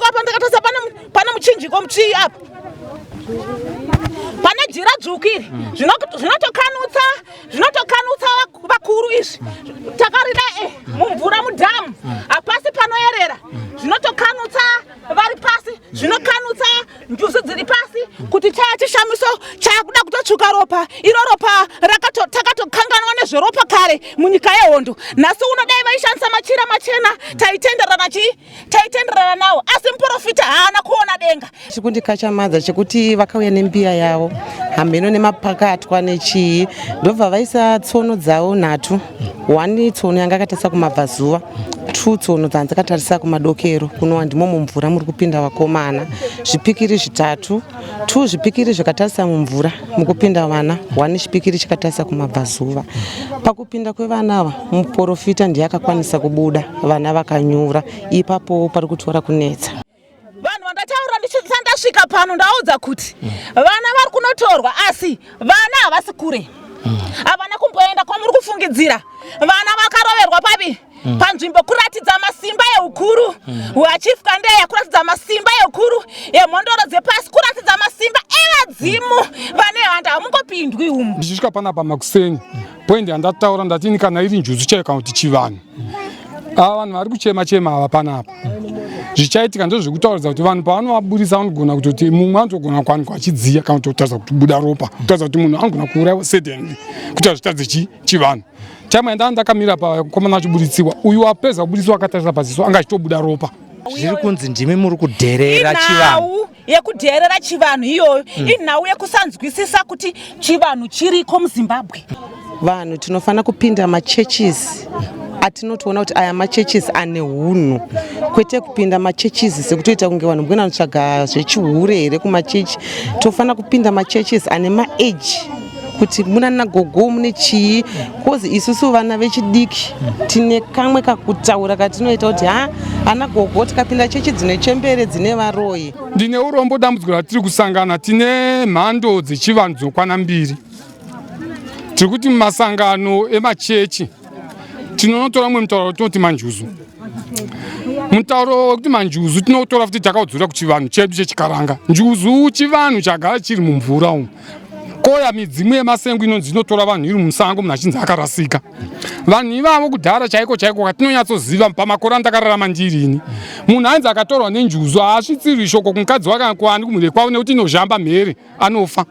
apa ndakatosa pana muchinjiko mutii apa. Pana jira dzukiri. Zvinotokanutsa vakuru izvi. Takarida mumvura mudhamu. Apasi panoerera. Zvinotokanutsa vari pasi. Zvinokanutsa njuzu dziri pasi kuti chaya chishamiso chakuda kutotsvuka ropa. Iro ropa takatokanganwa nezveropa kare munyika yehondo. Nhasi unodai vaishandisa machira machena taitenderana nawo. Asi muprofita haana kuona denga. Chikundikachamadza chekuti vakauya nembiya yavo hameno nemapakatwa nechii ndobva vaisa tsono dzavo nhatu. 1 tsono yanga akatarisa kumabvazuva, 2 tsono dzakatarisa kumadokero kunova ndimo mumvura muri kupinda vakomana, zvipikiri 3, 2 zvipikiri zvakatarisa mumvura mukupinda vana, 1 chipikiri chikatarisa kumabvazuva. Pakupinda kwevana ava muprofita ndiye akakwanisa kubuda, vana vakanyura. Ipapo pari kutora kunetsa. Vanhu vandataura ndichandasvika pano ndaudza kuti vana vari kunotorwa asi vana havasi kure. Havana kumboenda kwamuri kufungidzira. Vana vakaroverwa papi? Panzvimbo kuratidza masimba eukuru. Vachifwa ndeye kuratidza masimba eukuru. Emhondoro dzepasi kuratidza masimba evadzimu. Vane handa hamungopindwi umu. Ndichisvika panapa makuseni. Poindi andataura ndatini kana iri njuzu chaiye kana kuti chivanhu. Ava vanhu vari kuchema ava panapa. Zvichaitika ndozvekutaridza kuti vanhu pavanovaburisa vanogona kutoti mumwe anogona kuwanikwa achidziya kana kutotaridza kuti buda ropa, kutaridza kuti munhu anogona kuuraiwa suddenly kuti azvitadze chivanhu. Time ndakamira pakomana achiburisiwa, uyu wapedza kuburisiwa akatarisa paziso anga achitobuda ropa. Zviri kunzi ndimi muri kudherera chivanhu. Yekudherera chivanhu iyoyo inhau yekusanzwisisa kuti chivanhu chiriko muZimbabwe. Vanhu tinofana kupinda machurches. Atinotoona kuti aya machurches ane hunhu, kwete kupinda machurches sekutoita kunge vanhu mbwena vanotsvaga zvechihure here kumachechi. Tofana kupinda machurches ane maage kuti muna nagogo mune chii, kozi isusu vana vechidiki tine kamwe kakutaura katinoita kuti ana gogo tikapinda chechi dzine chembere dzine varoyi. Ndine urombo dambudziko ratiri kusangana, tine mhando dzechivanhu dzinokwana 2. Tiri kuti mumasangano emachechi tinotora mumwe mutauro tinoti manjuzu. Mutauro wekuti manjuzu tinotora futi takaudzura kuchivanhu chedu chechikaranga. Njuzu chivanhu chagara chiri mumvura umu. Koya midzimu yemasengo inonzi inotora vanhu iri musango munhu achinzi akarasika. Vanhu ivavo kudhara chaiko katinonyatsoziva pamakore andakararama ndirini. Munhu ainzi akatorwa nenjuzu haasvitsirwi shoko kumukadzi wake kana kuani kumhuri kwavo nekuti inozhamba mhere anofa.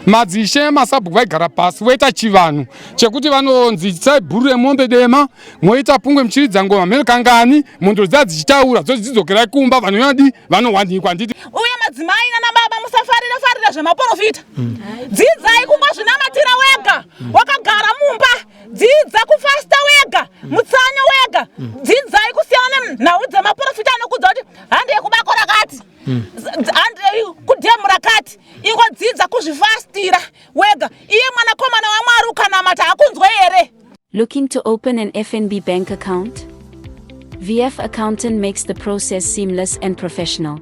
Madzishe masabhuku vaigara pasi voita chivanhu chekuti vanonzi itsai bhuru remombe dema, moita pungwe muchiridza ngoma mhere kangani, mondoro dziya dzichitaura dzodzidzokerai kumba vanhu vanowanikwa nditi. Uye madzimai nanababa musafarira zvemaporofita. Dzidzai kungozvinamatira wega. Wakagara mumba. Dzidza kufasta wega. Mutsanya wega. Dzidzai kusiyana nhau dzemaporofita anokudza kuti hande yekubako rakati. Hande kudhemu rakati. Ingodzidza kuzvifastira wega. Iye mwanakomana waMwari ukanamata hakunzwe here. Looking to open an FNB bank account? VF Accountant makes the process seamless and professional.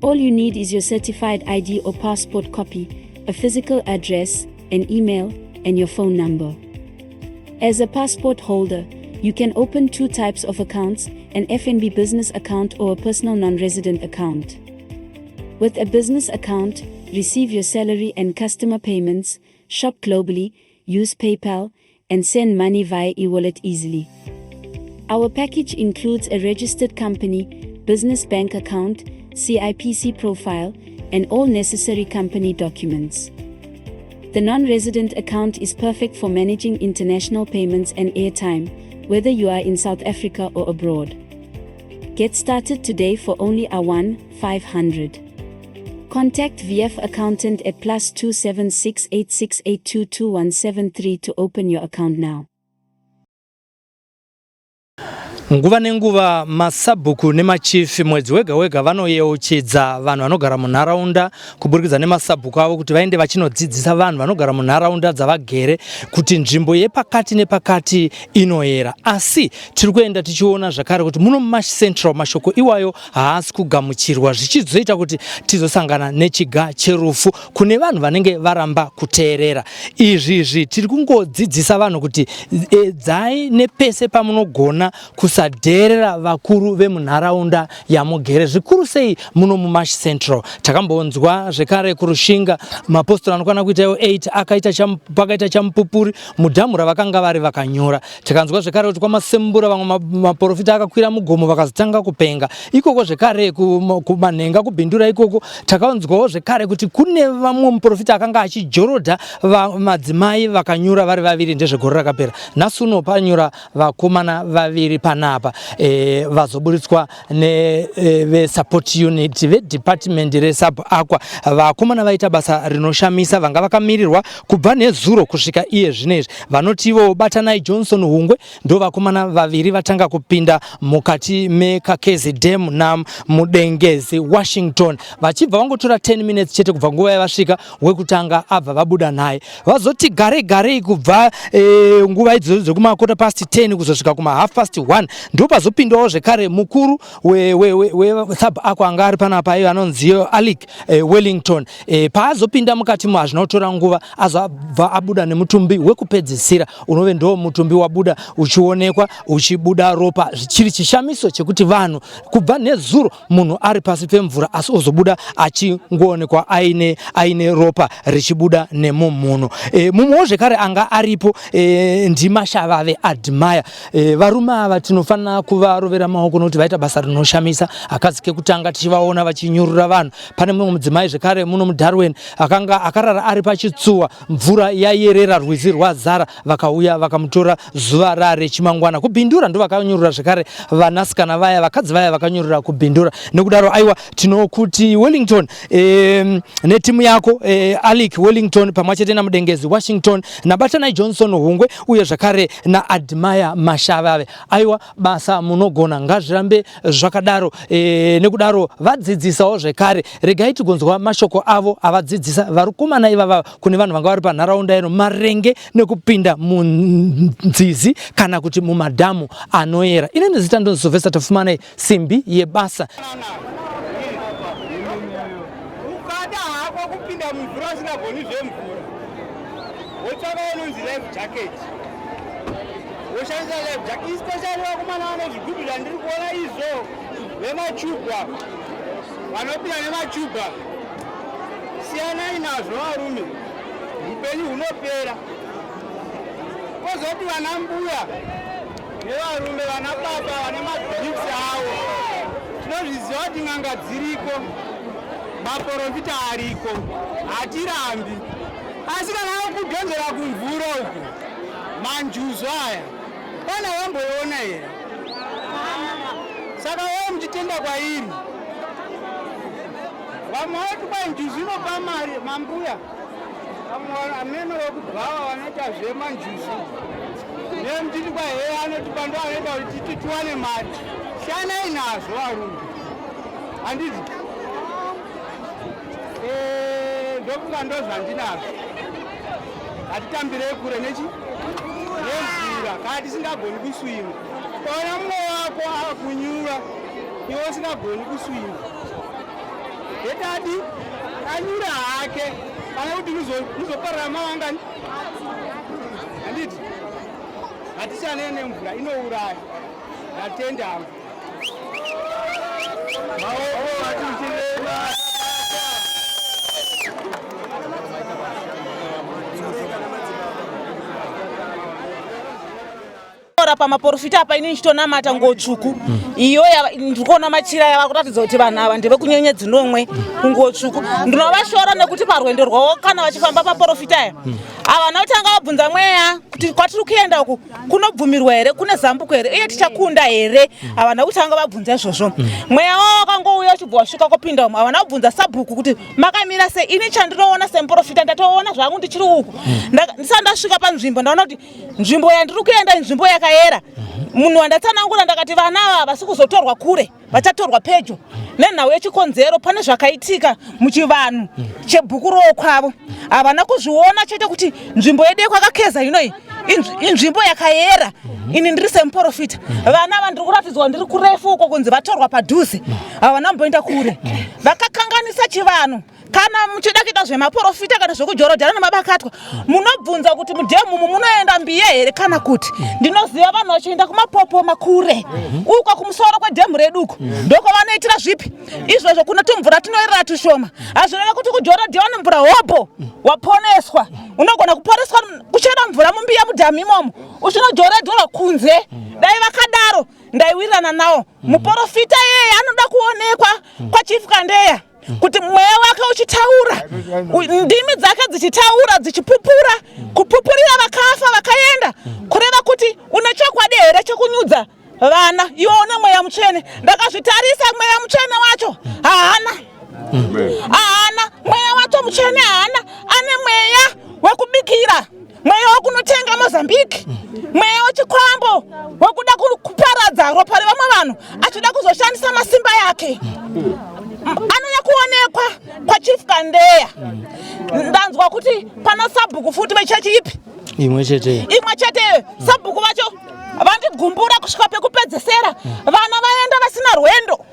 All you need is your certified ID or passport copy, a physical address, an email, and your phone number. As a passport holder, you can open 2 types of accounts, an FNB business account or a personal non-resident account. With a business account, receive your salary and customer payments, shop globally, use PayPal, and send money via e-wallet easily. Our package includes a registered company, business bank account, CIPC profile, and all necessary company documents. The non-resident account is perfect for managing international payments and airtime, whether you are in South Africa or abroad. Get started today for only a 1-500. Contact VF Accountant at +276 86822173 to open your account now. Nguva nenguva masabhuku nemachifi mwedzi wega vanoyeuchidza vanhu vanogara munharaunda kuburikidza nemasabhuku avo kuti vaende vachinodzidzisa vanhu vanogara munharaunda dzavagere kuti nzvimbo yepakati nepakati inoyera. Asi tiri kuenda tichiona zvakare kuti muno mumaCentral mashoko iwayo haasi kugamuchirwa zvichizoita kuti tizosangana nechiga cherufu kune vanhu vanenge varamba kuteerera. Izvi tiri kungodzidzisa vanhu kuti edzai nepese pamunogona kusa kusadherera vakuru vemunharaunda yamugere zvikuru sei muno muMash Central. Takambonzwa zvekare kurushinga mapostori anokwana kuitawo 8 pakaita chamupupuri mudhamu ravakanga vari vakanyora. Takanzwa zvekare kuti kwamasembura vamwe maprofita akakwira mugomo vakazotanga kupenga. Ikoko zvekare kumanhenga kubhindura ikoko takaonzwawo zvekare kuti kune vamwe muprofita akanga achijorodha madzimai vakanyura vari vaviri ndezvegore rakapera. Nhasi uno panyura vakomana vaviri panapa vazoburitswa nevesupport unit vedepartment resub aqua. Vakomana vaita basa rinoshamisa vanga vakamirirwa kubva nezuro kusvika iye zvinezvi. Vanotivo Batanai Johnson Hungwe ndo vakomana vaviri vatanga kupinda mukati mekakezi dam namudengezi Washington. Vachibva vangotora 10 minutes chete kubva nguva yavasvika wekutanga abva vabuda naye. Vazoti gare kubva nguva idzodzo dzekuma 10:15 kuzosvika kuma 1:30 ndo pazopindawo zvekare mukuru sub aqua anga ari panapa iye anonziyo Alec Wellington. Paazopinda mukati hazvinotora nguva azobva abuda nemutumbi wekupedzisira unove ndo mutumbi wabuda uchionekwa uchibuda ropa zvichiri chishamiso chekuti vanhu kubva nezuro munhu ari pasi pemvura asi ozobuda achingoonekwa aine ropa richibuda nemumunhu. Mumwewo zvekare anga aripo ndimashavave admire. Varume ava tinofanira kuvarovera maoko nokuti vaita basa rinoshamisa. Akazi kekutanga tichivaona vachinyurura vanhu. Pane mumwe mudzimai zvekare muno muDarwin akanga akarara ari pachitsuwa mvura yaierera rwizi rwazara vakauya vakamutora zuva rare chimangwana kubhindura ndo vakanyurura zvekare vanasikana vaya vakadzi vaya vakanyurura kubhindura. Nekudaro aiwa tinokuti Wellington netimu yako Alec Wellington pamwachete namudengezi Washington naBatanai Johnson Hungwe uye zvakare naAdmire Mashavave. Aiwa basa munogona ngazvirambe zvakadaro. Nekudaro vadzidzisawo zvekare regai tigonzwa mashoko avo avadzidzisa varukomana ivava kune vanhu vanga vari panharaunda ino marenge nekupinda munzizi kana kuti mumadhamu anoyera. Inini zita ndonzi Sylvester Tafumana simbi yebasa. Ukada hako kupinda mvura usingagoni zvemvura wotsvaka unonzi life jacket woshandisa life jacket especially vakomana vane zvigubu zvandiri kuona izvo vemachuba vanopinda nemachuba. Siyanai nazvo varume, upenyu hunopera. Kozoti vana mbuya nevarume vana baba vane madhipsi avo tinozviziva kuti n'anga dziriko maporofita ariko hatirambi. Asi kana vakudhonzera kumvura uku manjuzo aya pana vamboiona here. Saka wao muchitenda kwairi vamwe vati kwai njuzu inopa mari mambuya vamwe ameno vekubhava vanoita zvemanjuzu nemuchiti kwai heye anotipa ndo anoita kuti tiwane mari. Siyanai nazvo varume handiti ndofunga ndo zvandinazvo. Hatitambirei kure nemvura kana tisingagoni kuswima. Ona mumwe wako akunyura iwe usingagoni kuswima yetadi anyura hake kana kuti uzoparara mawangani handiti. Hatichanei nemvura inouraya ndatendamo pamaporofita apa ini chitonamata ngotsvuku iyo ndikuona machira yava kuratidza kuti vanhu ava ndevekunyenya dzinomwe kungotsvuku. Ndinovashora nekuti parwendo rwavo kana vachifamba paporofita aya havana kutanga vabvunza mweya kuti kwatiri kuenda uku kunobvumirwa here, kune zambuko here uye tichakunda here. Havana kutanga vabvunza izvozvo. Mweya wavo wakangouya uchibva wasvika kopinda umu havana kubvunza sabhuku kuti makamira sei. Ini chandinoona semuprofita ndatoona zvangu ndichiri uku ndisati ndasvika panzvimbo ndaona kuti nzvimbo yandiri kuenda inzvimbo yakayera. Munhu wandatsanangura ndakati vana ava vasi kuzotorwa kure vachatorwa pedyo nenhau yechikonzero. Pane zvakaitika muchivanhu chebhuku rokwavo havana kuzviona chete kuti nzvimbo yedu yekwakakeza inoi inzvimbo yakayera. Ini ndiri semuprofita vana ava ndiri kuratidzwa ndiri kurefu uko kunzi vatorwa padhuze havana mboenda kure. Vakakanganisa chivanhu kana muchida kuita zvemaporofita kana zvekujorodhana nemabakatwa munobvunza kuti mudhemu munoenda mbiya here kana kuti ndinoziva vanhu vachienda kumapopo makure uko kumusoro kwedhemu reduko ndoko vanoitira zvipi izvozvo kunoti mvura tinoerera tushoma hazvireva kuti kujorodha wane mvura hopo waponeswa unogona kuponeswa kuchera mvura mumbiya mudhamu imomo uchinojorodhorwa kunze dai vakadaro ndaiwirirana nawo muporofita yeye anoda kuonekwa kwachief Kandeya kuti mweya wake uchitaura ndimi dzake dzichitaura dzichipupura kupupurira vakafa vakaenda kureva kuti une chokwadi here chekunyudza vana ione mweya mutsvene ndakazvitarisa mweya mutsvene wacho haana mweya wacho mutsvene haana ane mweya wekubikira mweya wekunotenga Mozambique mweya wechikwambo wekuda kuparadza ropa revamwe vanhu achida kuzoshandisa masimba yake anoda kuonekwa kwachief Kandeya ndanzwa kuti pana sabhuku futi vechechi ipi imwe chete sabhuku vacho vandigumbura kusvika pekupedzesera vana vaenda vasina rwendo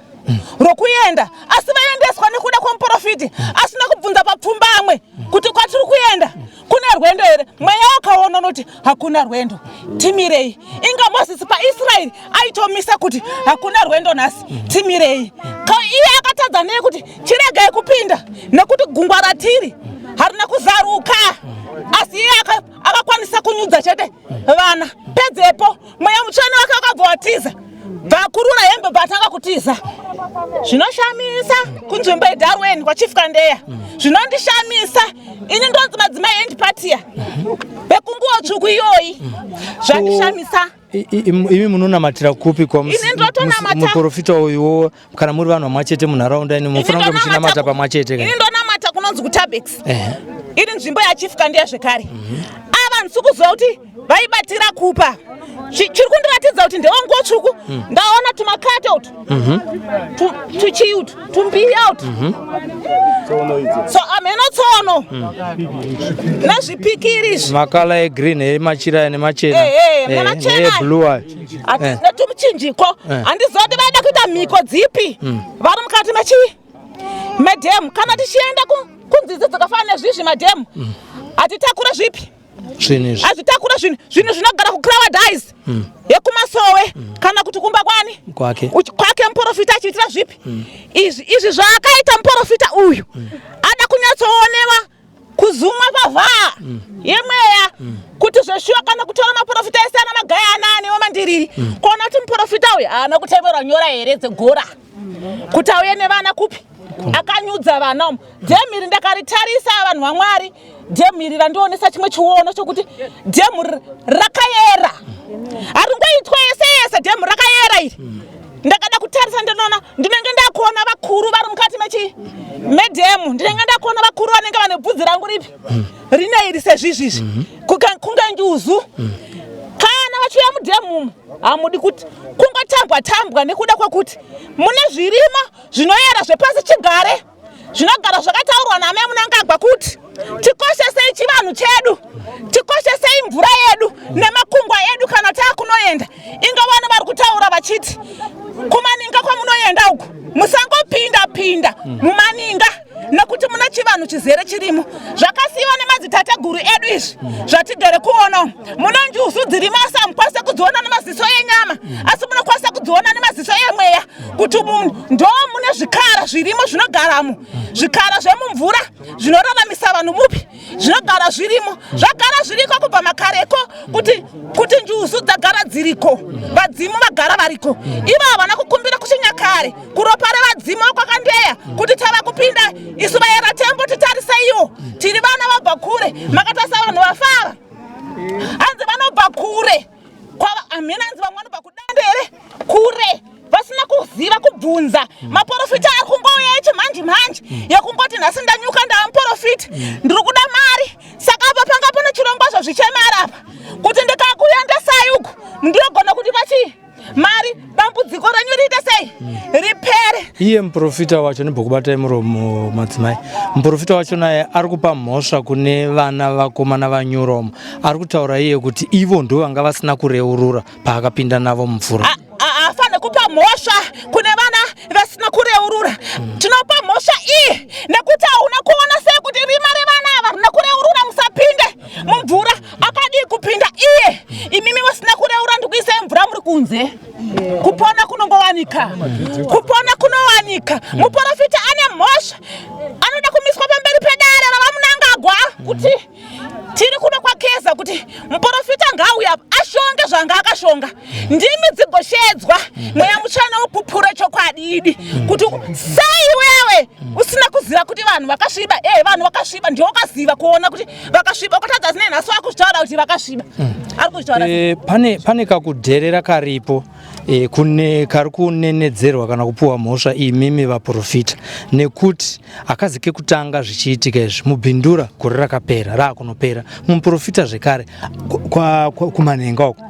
rokuyenda asi vaendeswa nekuda kwemuporofiti asina kubvunza papfumbamwe kuti kwatiri kuenda kune rwendo here mweya wakaona noti hakuna rwendo timirei inga Mozisi paIsraeri aitomisa kuti hakuna rwendo nhasi timirei iye akatadza nei kuti chiregai kupinda nekuti gungwa ratiri harina kuzaruka asi iye akakwanisa kunyudza chete vana pedzepo mweya mutsvene wake wakabva watiza vakurura hembe batanga kutiza zvinoshamisa kunzvimbo yeDarwin kwachief Kandeya zvinondishamisa ini ndonzi madzimai endipatia bekunguwo tsvuku iyoyi zvandishamisa imi munonamatira kupi kwa muporofita uyu kana muri vanhu vamwachete munharaunda ini mufanira kunge muchinamata pamwachete ini ndonamata kunonzi kuTabex iri nzvimbo yachief Kandeya zvekare ava ndisukuziva kuti vaibatira kupa chiri kundiratidza kuti ndewanguwo tsvuku ndaona tumakati tuchiutu tumbiya utu so ameno tsono nezvipikiri makala egreen emachira nemachena neblue netumuchinjiko handiziva kuti vaida kuita mhiko dzipi vari mukati medhemu kana tichienda kunzizi dzakafanana nezvizvi madhemu hatitakure zvipi hazvitakura zvinhu zvinogara kucravadize yekumasowe kana kuti kumba kwake muporofita achiitira zvipi izvi zvaakaita muporofita uyu ada kunyatsoonewa kuzumwa pavhaa yemweya kuti zveshuwa kana kutora maporofita ese ana magaya anani wemandiriri kuona kuti muporofita uyu haana kutevera nyora here dzegora kuti auye nevana kupi akanyudza vana umu dhemiri ndakaritarisa vanhu vaMwari dhemiri randionesa chimwe chiwono chokuti dhemu rakayera haringoitwa yese dhemu rakayera iri ndakada kutarisa ndinenge ndakuona vakuru vari mukati medhemu ndinenge ndakuona vakuru vanenge vane bvudzi rangu ripi rine iri sezvizvizvi kunge njuzu kana vachiuya mudhemu hamudi kuti kungotambwa nekuda kwekuti mune zvirima zvinoyera zvepasi chigare zvinogara zvakataurwa namai munangagwa kuti tikoshesei chivanhu chedu tikoshesei mvura yedu nemakungwa edu kana taakunoenda inga vana vari kutaura vachiti kumaninga kwamunoenda uku musangopinda mumaninga nekuti muna chivanhu chizere chirimo zvakasiyiwa nemadzitateguru edu izvi zvatigere kuona muna njuzu dzirimo asi hamukwanise kudziona nemaziso enyama asi munokwanisa kudziona nemaziso emweya kuti ndo mune zvikara zvirimo zvinogaramo zvikara zvemumvura zvinoraramisa vanhu mupi zvinogara zvirimo zvagara zviriko kubva makareko kuti njuzu dzagara dziriko vadzimu vagara variko ivo havana kukumbira kuchinyakare kuropa revadzimu kwakandera kuti tava kupinda isu vayera tembo titariseiwo tiri vana vabva kure makatasa vanhu vafara hanzi vanobva kure amina hanzi vamwe vanobva kudandere kure vasina kuziva kubvunza maporofita ari kungouya echimanje yekungoti nhasi ndanyuka ndaamuporofita ndiri kuda mari saka apa panga pane chirongwa zvichemara apa kuti ndikakuendesai uku ndinogona kuti pachi mari dambudziko renyu riite sei ripere iye muprofita wacho nebokubatai muromo madzimai muprofita wacho naye ari kupa mhosva kune vana vakomana vanyuromo ari kutaura iye kuti ivo ndo vanga vasina kureurura paakapinda navo mumvura afane kupa mhosva kune vana vasina kureurura tinopa mhosva iyi nekuti hauna chanyuka muprofita ane mhosva anoda kumiswa pamberi pedare ravamunangagwa kuti tiri kuda kwakeza kuti muprofita ngauya ashonge zvanga akashonga ndimi dzigoshedzwa mweya mutsvene upupure chokwadi kuti sei wewe usina kuziva kuti vanhu vakasviba vanhu vakasviba ndio wakaziva kuona kuti vakasviba kwatadza zine nhasi wakuzvitaura kuti vakasviba ari kuzvitaura pane kakudherera karipo kune kari kunenedzerwa kana kupuwa mhosva imimi vaprofita nekuti akazi kekutanga zvichiitika izvi mubhindura gore rakapera raakunopera muprofita zvekare kumanhenga uko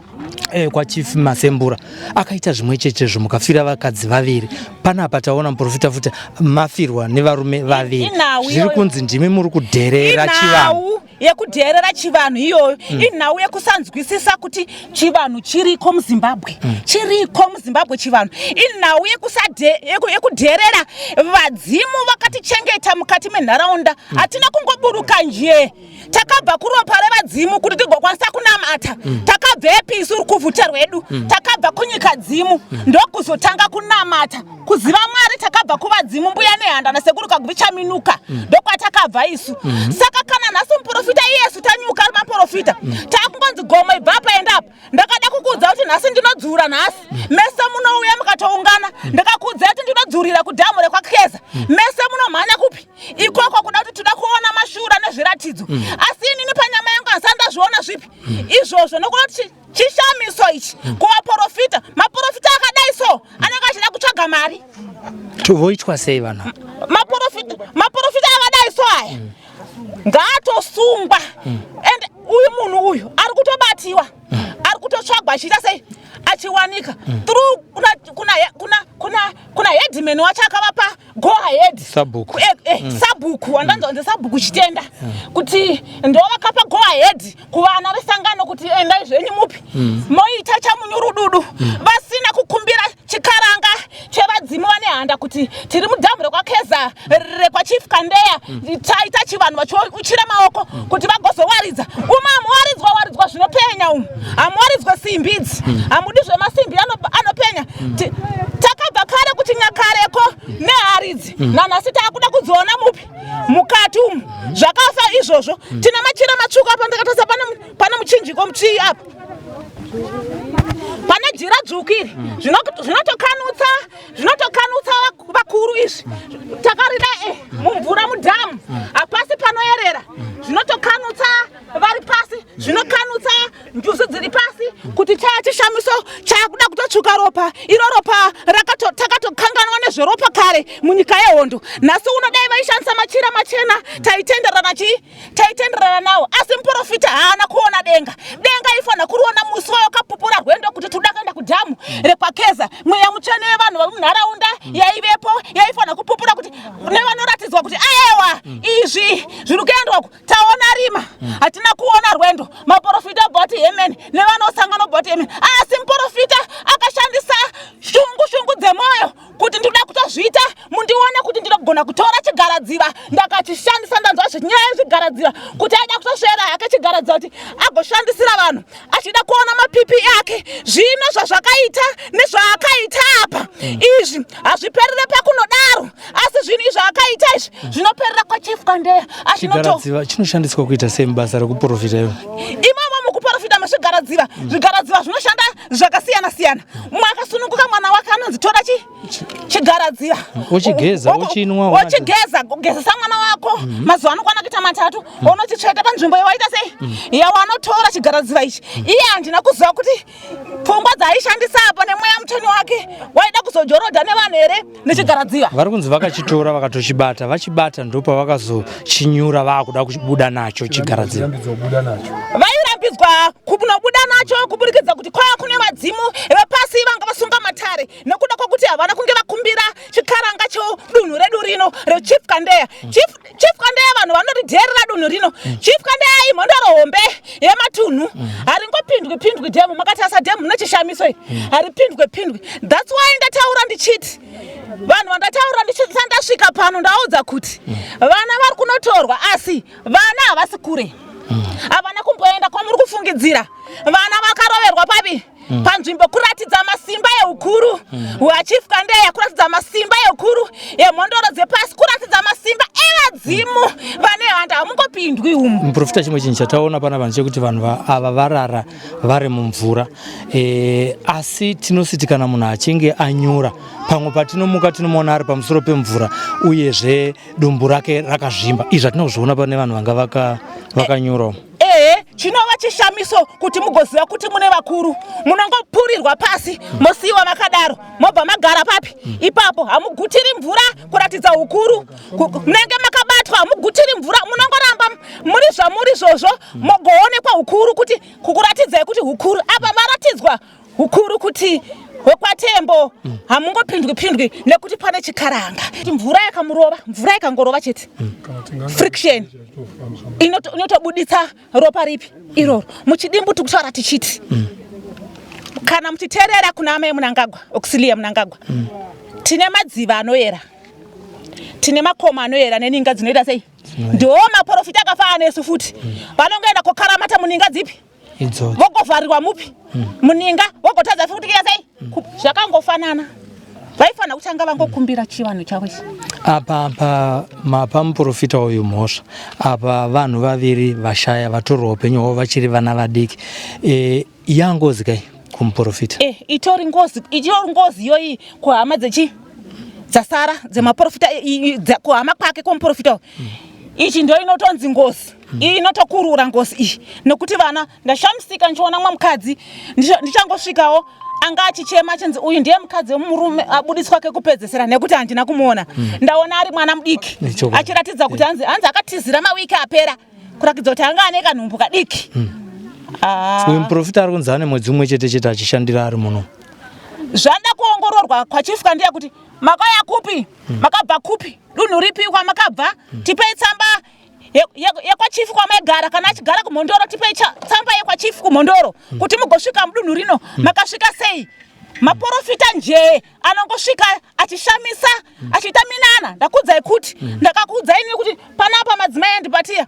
kwachief Masembura akaita zvimwe chechezvo mukafira vakadzi vaviri panapa taona muprofita futi mafirwa nevarume vaviri zviri kunzi ndimi muri kudherera chivanhu yekudherera chivanhu iyoyo inhau yekusanzwisisa kuti chivanhu chiriko muZimbabwe chiriko muZimbabwe chivanhu inhau yekudherera vadzimu vakatichengeta mukati menharaunda hatina kungoburuka nje takabva kuropa revadzimu kuti tigokwanisa kunamata takabva episu uri kuvhuta rwedu takabva kunyika dzimu ndokuzotanga kunamata kuziva Mwari takabva kuvadzimu mbuya nehanda nasekuru kaguvichaminuka ndokwatakabva isu saka kana nhasi muprofita iyesu tanyuka maprofita takungonzi goma ibvapa endapa ndakada kukuudza kuti nhasi ndinodzura nhasi mese munouya mukatoungana ndakakuudza kuti ndinodzurira kudhamu rekwakeza mese munomhanya kupi ikoko kuda kuti toda kuona mashura nezviratidzo asi inini panyama yangu hasandazviona zvipi izvozvo nokuda kuti chishamiso ichi kuvaprofita maprofita akadai so anenge achida kutsvaga mari voitwa sei vanhu maprofita akadai so aya ngaatosungwa and uyu munhu uyu ari kutobatiwa ari kutotsvagwa achiita sei achiwanika through kuna headman wacho akavapa go ahead sabhuku wandanzonze sabhuku chitenda kuti ndo vakapa go ahead kuvana vesangano kuti endai zvenyu mupi moita chamunyorududu vasina kukumbira chikaranga chevadzimu vane handa kuti tiri mudhamu rekwakeza rekwachief Kandeya taita chivanhu vachiuchira maoko kuti vagozowaridza hamuwaridzwa zvinopenya umu hamuwaridzwa simbi idzi hamudi zvemasimbi anopenya takabva kare kuti nyakareko neharidzi nanhasi taakuda kudziona mupi mukati umu zvakafa izvozvo tina machira matsvuku apa ndakatasa pane muchinjiko mutii apa pane jira dzvuku iri zvinotokanutsa vakuru izvi takarida mumvura mudhamu hapasi panoerera zvinotokanutsa vari pasi zvinokanutsa njuzi dziri pasi kuti chaya chishamiso chakuda kutotsvuka ropa iro ropa takatokanganwa nezveropa kare munyika yehondo nhasi unodai vaishandisa machira machena taitenderana nawo asi muprofita haana kuona denga ifanira kuriona musi wakapupura rwendo kuti toda kuenda kudhamu rekwakeza mweya mutsvene yevanhu vemunharaunda yaivepo yaifanira kupupura kuti nevanoratidzwa kuti aiwa izvi zviri kuendwako taona rima hatina kuona rwendo maprofita bhoti hemeni nevanosangana bhoti hemeni asi muprofita akashandisa shungu dzemoyo kuti ndinoda kutozviita mundione kuti ndinogona kutora chigaradziva ndakachishandisa ndanzwa zvenyaya yezvigaradziva kuti aida kutosvera hake chigaradziva kuti agoshandisira vanhu achida kuona mapipi yake zvino zvazvakaita nezvaakaita apa izvi hazviperere pakunodaro asi zvinhu izvaakaita izvi zvinoperera kwachief Kandeya chigaradziva chinoshandiswa kuita sei mubasa rekuprofita ivo imomo mukuprofita mezvigaradziva zvigaradziva zvinoshanda zvakasiyana-siyana umwe akasununguka mwana wake anonzi tora chigaradziva uchigeza uchinwa kugezesa mwana wako mazuva anokwana kuita 3 unochitsveta panzvimbo yawaita sei yawanotora chigaradziva ichi iye handina kuziva kuti pfungwa dzaaishandisa apo nemweya mutsvene wake waida kuzojorodha nevanhu here nechigaradziva vari kunzi vakachitora vakatochibata vachibata ndopa vakazochinyura vakuda kubuda nacho chigaradziva vairambidzwa kunobuda nacho kuburikidza kuti kwaya kune vadzimu vepasi vanga vasunga matare nekuda kwokuti havana kunge vakumbira chikaranga chedunhu redu rino rechief Kandeya chief Kandeya vanhu vanoridherera dunhu rino chief Kandeya imhondoro hombe yematunhu haringopindwi dhemu makatasa dhemu nechishamiso haripindwi that's why ndataura ndichiti vanhu vandataura ndisandasvika pano ndaudza kuti vana vari kunotorwa asi vana havasi kure havana kumboenda kwamuri kufungidzira vana vakaroverwa papi panzvimbo kuratidza masimba eukuru hwachifwa ndeya kuratidza masimba eukuru emhondoro dzepasi kuratidza masimba evadzimu vane handa hamungopindwi umu. Muprofita chimwe chinhu chataona pana vanhu chekuti vanhu ava varara vari mumvura asi tinositi kana munhu achinge anyura pamwe patinomuka tinomuona ari pamusoro pemvura uyezve dumbu rake rakazvimba. Izvi zvatinozviona pane vanhu vanga vakanyurawo. Chinova chishamiso kuti mugoziva kuti mune vakuru munongopurirwa pasi mosiiwa makadaro mobva magara papi ipapo hamugutiri mvura kuratidza ukuru munenge makabatwa hamugutiri mvura munongoramba muri zvamuri izvozvo mogoonekwa ukuru kuti kukuratidzai kuti ukuru apa maratidzwa ukuru kuti wekwatembo hamungopindwi nekuti pane chikaranga mvura yakamurova mvura ikangorova chete friction inotobuditsa ropa ripi iroro muchidimbu tikutaura tichiti kana muchiteerera kuna amai Munangagwa Auxilia Munangagwa tine madziva anoyera tine makomo anoyera neninga dzinoita sei ndiwo maporofita akafanana nesu futi vanongoenda kokaramata muninga dzipi vogovharirwa mupi muninga vogotadza futi kia sei zvakangofanana vaifana kutanga vangokumbira chivanhu chavo apa muprofita uyu mhosva apa vanhu vaviri vashaya vatorwa upenyu hwavo vachiri vana vadiki yangozi kai kumuprofita itori ngozi iyoyi kuhama dzasara dzemaprofita kuhama kwake kumuprofita ichi ndio inotonzi ngozi iyi inotokurura ngozi iyi nekuti vana ndashamisika ndichiona mwa mukadzi ndichangosvikawo anga achichema chinzi uyu ndiye mukadzi wemurume abudiswa kekupedzesera nekuti handina kumuona ndaona ari mwana mudiki achiratidza kuti hanzi akatizira mawiki apera kurakidza kuti anga ane kanhumbu kadiki uyu muprofita ari kunzi ane mwedzi umwe chete achishandira ari muno zvanda kuongororwa kwachifwa ndiye kuti makauya kupi makabva kupi dunhu ripi kwamakabva tipei tsamba yekwachifu kwamaigara kana achigara kumhondoro tipei tsamba yekwachifu kumhondoro kuti mugosvika mudunhu rino makasvika sei maporofita njee anongosvika achishamisa achiita minana ndakuudzai kuti ndakakuudzaini kuti panapa madzimai andipatiya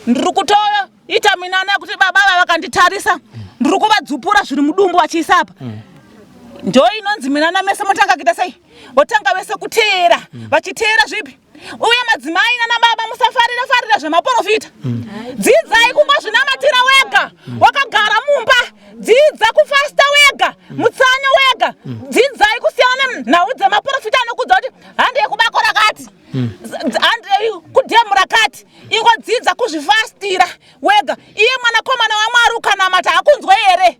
ndiri kutoita minana yekuti baba vakanditarisa ndiri kuvadzupura zviri mudumbu vachiisapa ndo inonzi minana mese motanga kuita sei votanga vese kuteera vachiteera zvipi uye madzimai nana baba musafarira zvemaporofita dzidzai kungozvinamatira wega wakagara mumba dzidza kufasta wega mutsanya wega dzidzai kusiyana nhau dzemaporofita anokudza kuti handi yekubako rakati handi kudhemu rakati ingodzidza kuzvifastira wega iye mwanakomana waMwari ukanamata hakunzwa here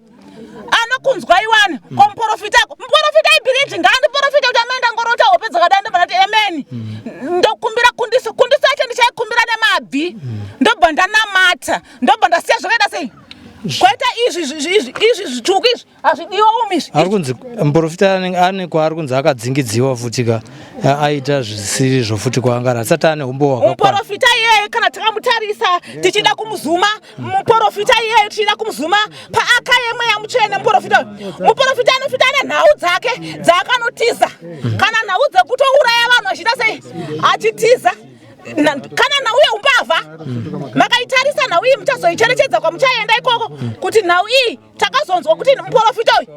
anokunzwa iwani komuprofita muprofita ibhiriji ngaandiprofita kuti amaenda ngorota hope dzakadai ndobvanati emeni ndokumbira kundiso yacho ndichaikumbira nemabvi ndobva ndanamata ndobva ndasiya zvakaita sei kwaita izvi zvitsvuku izvi hazvidiwa umizvi ari kunzi muprofita ane kwaari kunzi akadzingidziwa futi aita zvisiri zvofuti kwaangara asati ane umbo hwakakwana muprofita iyeyo kana tikamutarisa tichida kumuzuma muprofita iyeyo tichida kumuzuma paaka yemweya mutsvene muprofita anofita ane nhau dzake dzaakanotiza kana nhau dzekutouraya vanhu achida sei achitiza kana nhau yeumbavha makaitarisa nhau iyi muchazoicherechedza kwamuchaenda ikoko kuti nhau iyi takazonzwa kuti muprofita uyu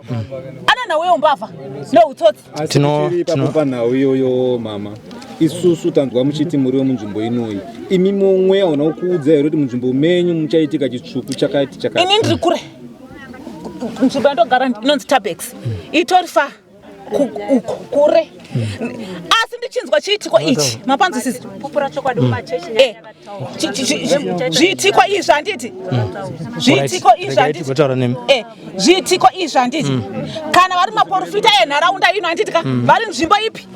ane nhau yeumbavha neutsotsi tinoipapo panhau iyoyo mama isusu tanzwa muchiti muriwo munzvimbo inoyi imi momwe hauna kuudza here kuti munzvimbo menyu muchaitika chitsvuku chakati ini ndiri kure nzvimbo yandogara inonzi Tabex itori fa kure asi ndichinzwa chiitiko ichi mapanzisisi zviitiko izvi handiti zviitiko izvi handiti kana vari maporofita enharaunda ino handiti ka vari nzvimbo ipi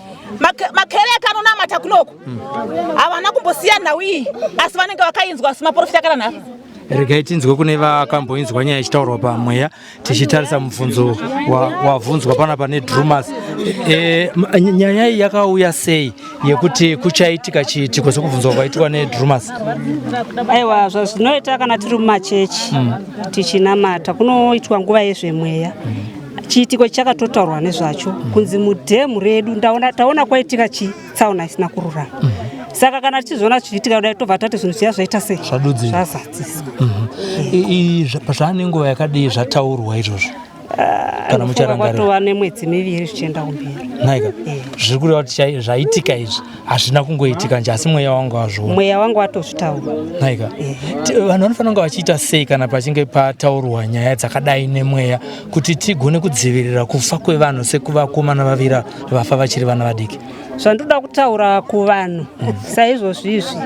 makereke anonamata kunoko havana kumbosiya nhau iyi asi vanenge vakainzwa semaprofita akaranharo regai tinzwe kune vakamboinzwa nyaya ichitaurwa pamweya tichitarisa mubvunzo wabvunzwa panapa nedrumas nyaya iyi yakauya sei yekuti kuchaitika chiitiko sekubvunzwa kwaitwa nedrumas aiwa zvazvinoita kana tiri mumachechi tichinamata kunoitwa nguva yezvemweya chiitiko chakatotaurwa nezvacho kunzi mudhemu redu taona kwaitika chitsaona isina kururama saka kana tichizoona zvichiitika kudai tobva tati zvinhu zviya zvaita sei zvazadziswa zvaane nguva yakadii zvataurwa izvozvo kana mucharangarira kwatova nemwedzi miviri zvichienda kumberi. Naika zviri kureva kuti zvaitika izvi hazvina kungoitika nje asi mweya wangu wazviona. Mweya wangu watozvitaura. Naika vanhu vanofanira kunge vachiita sei kana pachinge pataurwa nyaya dzakadai nemweya kuti tigone kudzivirira kufa kwevanhu sekuvakomana vaviri vafa vachiri vana vadiki? Zvandoda kutaura kuvanhu saizvozvi izvi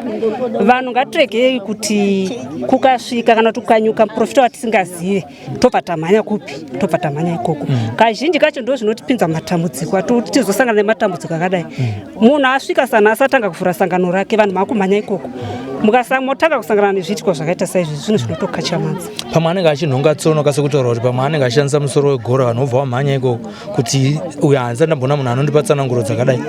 vanhu ngatiregei kuti kukasvika kana tukanyuka muprofita watisingazive tobva tamhanya kupi tobva tamhanya ikoko. Kazhinji kacho ndo zvinotipinza matambudziko atuti tizosangana nematambudziko akadai. Munhu asvika sana asatanga kuvhura sangano rake vanhu makumhanya ikoko. Mukasangotanga kusangana nezvitiko zvakaita saizvi zvinhu zvinotokachamadza. Pamwe anenge achinhonga tsono kasekutaura kuti pamwe anenge achishandisa musoro wegora vanhu vobva vamhanya ikoko kuti uyo hanzi ndambona munhu anondipa tsananguro dzakadai.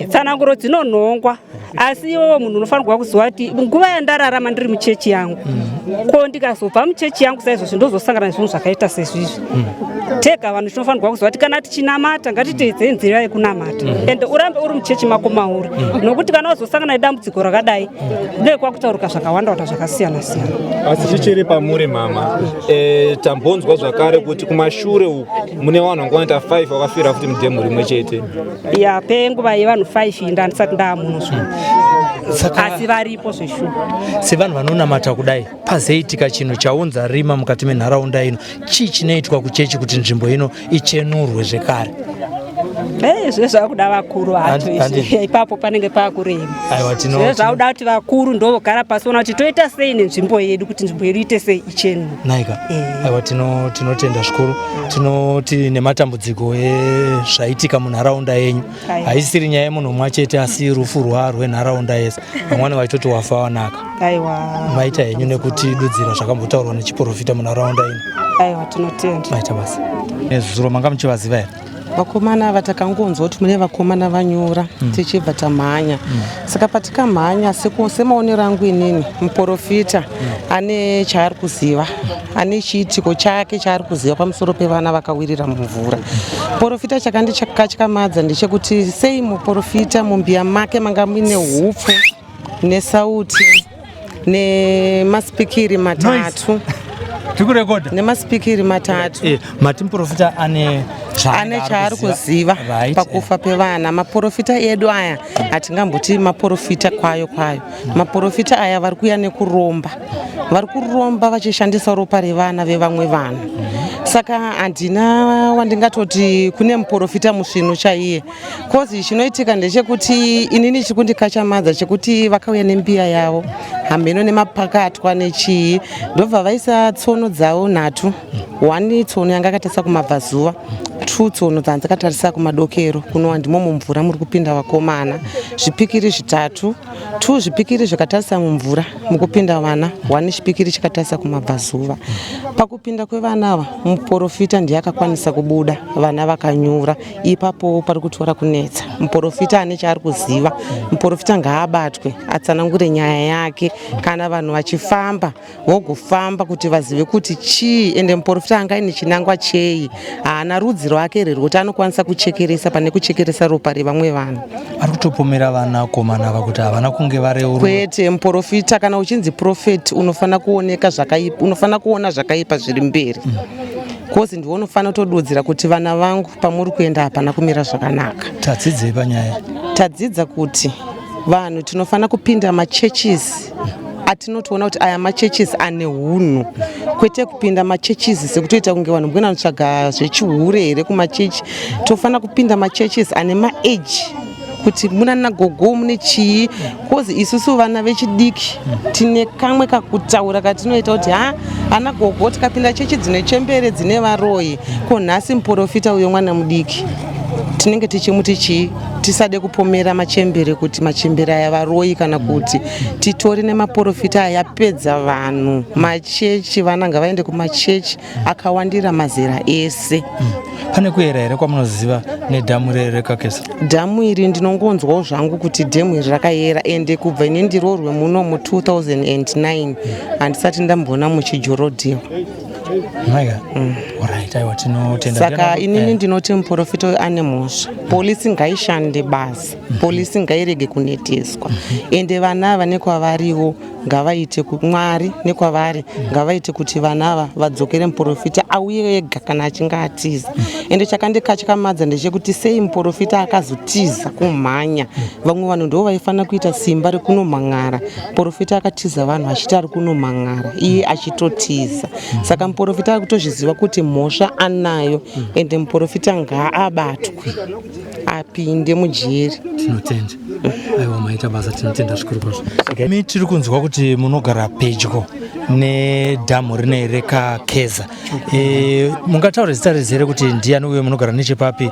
Tsananguro dzinonhongwa asi iwewe munhu unofanirwa kuziva kuti nguva yandararama ndiri muchechi yangu ko ndikazobva muchechi yangu saizvozvi ndozosangana nezvinhu zvakaita sezvizvi tega vanhu tinofanirwa kuziva kuti kana tichinamata ngatiteedze nzira yekunamata ende urambe uri muchechi mako mauri nokuti kana wazosangana nedambudziko rakadai kudai kwakutaurika zvakawanda wanda zvakasiyana siyana. Asi chichiri pamuri mama tambonzwa zvakare kuti kumashure uku mune vanhu vanganoita 5 vakafira futi mudhemu rimwe chete. Ya penguva yevanhu 5 ndandisati ndamuno asi varipo zveshuwa. Sevanhu vanonamata kudai pazeitika chinhu chaunza rima mukati menharaunda ino chii chinoitwa kuchechi kuti nzvimbo ino ichenurwe zvekare? Zvezvakuda vakuru vacho ipapo panenge pakurema. Zvezvakuda kuti vakuru ndovogara pasi vona kuti toita sei nenzvimbo yedu kuti nzvimbo yedu ite sei ichenurwe. Naika aiwa tinotenda zvikuru tinoti nematambudziko zvaitika munharaunda yenyu haisiri nyaya yemunhu mumwe chete asi rufu rwenharaunda yese vamweni vaitoti wafa wanaka. Aiwa maita henyu nekuti dudzira zvakambotaurwa nechiprofita munharaunda ino. Aiwa tinotenda. Maita basa nezuro manga muchivaziva here? Vakomana ava takangonzwa kuti mune vakomana vanyura tichibva tamhanya saka patikamhanya semaonero angu inini muprofita ane chaari kuziva ane chiitiko chake chaari kuziva pamusoro pevana vakawirira mumvura. Muprofita chakandikatyamadza ndechekuti sei muprofita mumbiya make manga muine hupfu nesauti nemaspikiri matatu nemaspikiri matatu mati muprofita ane chaari kuziva pakufa pevana. Maprofita edu aya hatingamboti maprofita kwayo maprofita aya vari kuuya nekuromba vari kuromba vachishandisa ropa revana vevamwe vanhu. Saka handina wandingatoti kune muprofita musvino chaiye kozi chinoitika ndechekuti inini chikundikachamadza chekuti vakauya nembiya yavo hameno nemapakatwa nechii ndobva vaisa tsono dzavo nhatu 1 tsono yanga akatarisa kumabvazuva 2 tsono dzandzakatarisa kumadokero kunova ndimo mumvura muri kupinda vakomana zvipikiri 3 2 zvipikiri zvakatarisa mumvura mukupinda vana 1 chipikiri chakatarisa kumabvazuva. Pakupinda kwevana ava muprofita ndiye akakwanisa kubuda vana vakanyura ipapo pari kutora kunetsa. Muprofita ane chaari kuziva muprofita ngaabatwe atsanangure nyaya yake kana vanhu vachifamba vogofamba kuti vazive kuti chii ende muprofita anga ine chinangwa chei haana rudzi rwake rwekuti anokwanisa kuchekeresa pane kuchekeresa ropa revamwe vanhu. Ari kutopomera vana komana ava kuti havana kunge vareurwa. Kwete muprofita kana uchinzi profeti unofana kuoneka zvakaipa unofana kuona zvakaipa zviri mberi kozi ndiwe unofana kutodudzira kuti vana vangu pamuri kuenda hapana kumira zvakanaka. Tadzidzei panyaya? Tadzidza kuti vanhu tinofana kupinda machurches atinotoona kuti aya machurches ane hunhu kwete kupinda machurches sekutoita kunge vanhu mbwena vanotsvaga zvechihure here kumachechi. Tofana kupinda machurches ane maage kuti muna nagogo mune chii kozi isusu vana vechidiki tine kamwe kakutaura katinoita kuti ana gogo tikapinda chechi dzine chembere dzine varoyi ko nhasi muprofita uyo mwana mudiki tinenge tichimuti chii tisade kupomera machembere kuti machembere aya varoyi kana kuti titori nemaprofita ayapedza vanhu machechi vana ngavaende kumachechi akawandira mazera ese. Pane kuyera here kwamunoziva nedhamu rekakesa? Dhamu iri ndinongonzwawo zvangu kuti dhamu iri rakayera ende kubva ine ndiroorwe muno mu 2009 handisati ndambona muchijorodhiwa. Maiga. Alright, aiwa tinotenda. Saka inini ndinoti muprofita ane mhosva. Polisi ngaishande basa. Polisi ngairege kuneteswa. Ende vana ava nekwavariwo ngavaite Mwari nekwavari ngavaite kuti vana ava vadzokere muprofita auye ega kana achinge atiza. Ende chakandikatyamadza ndechekuti sei muprofita akazotiza kumhanya. Vamwe vanhu ndo vaifana kuita simba rekunomang'ara. Muprofita akatiza vanhu achiti ari kunomang'ara iye achitotiza. Saka muprofita akutozviziva kuti mhosva anayo ende muprofita ngaabatwe apinde mujeri. Tinotenda. Aiwa maita basa tinotenda zvikuru kwazvo. Mi tiri kunzwa kuti munogara pedyo nedhamu rine rekakeza. Mungataura zita rezere kuti ndiani uye munogara nechepapi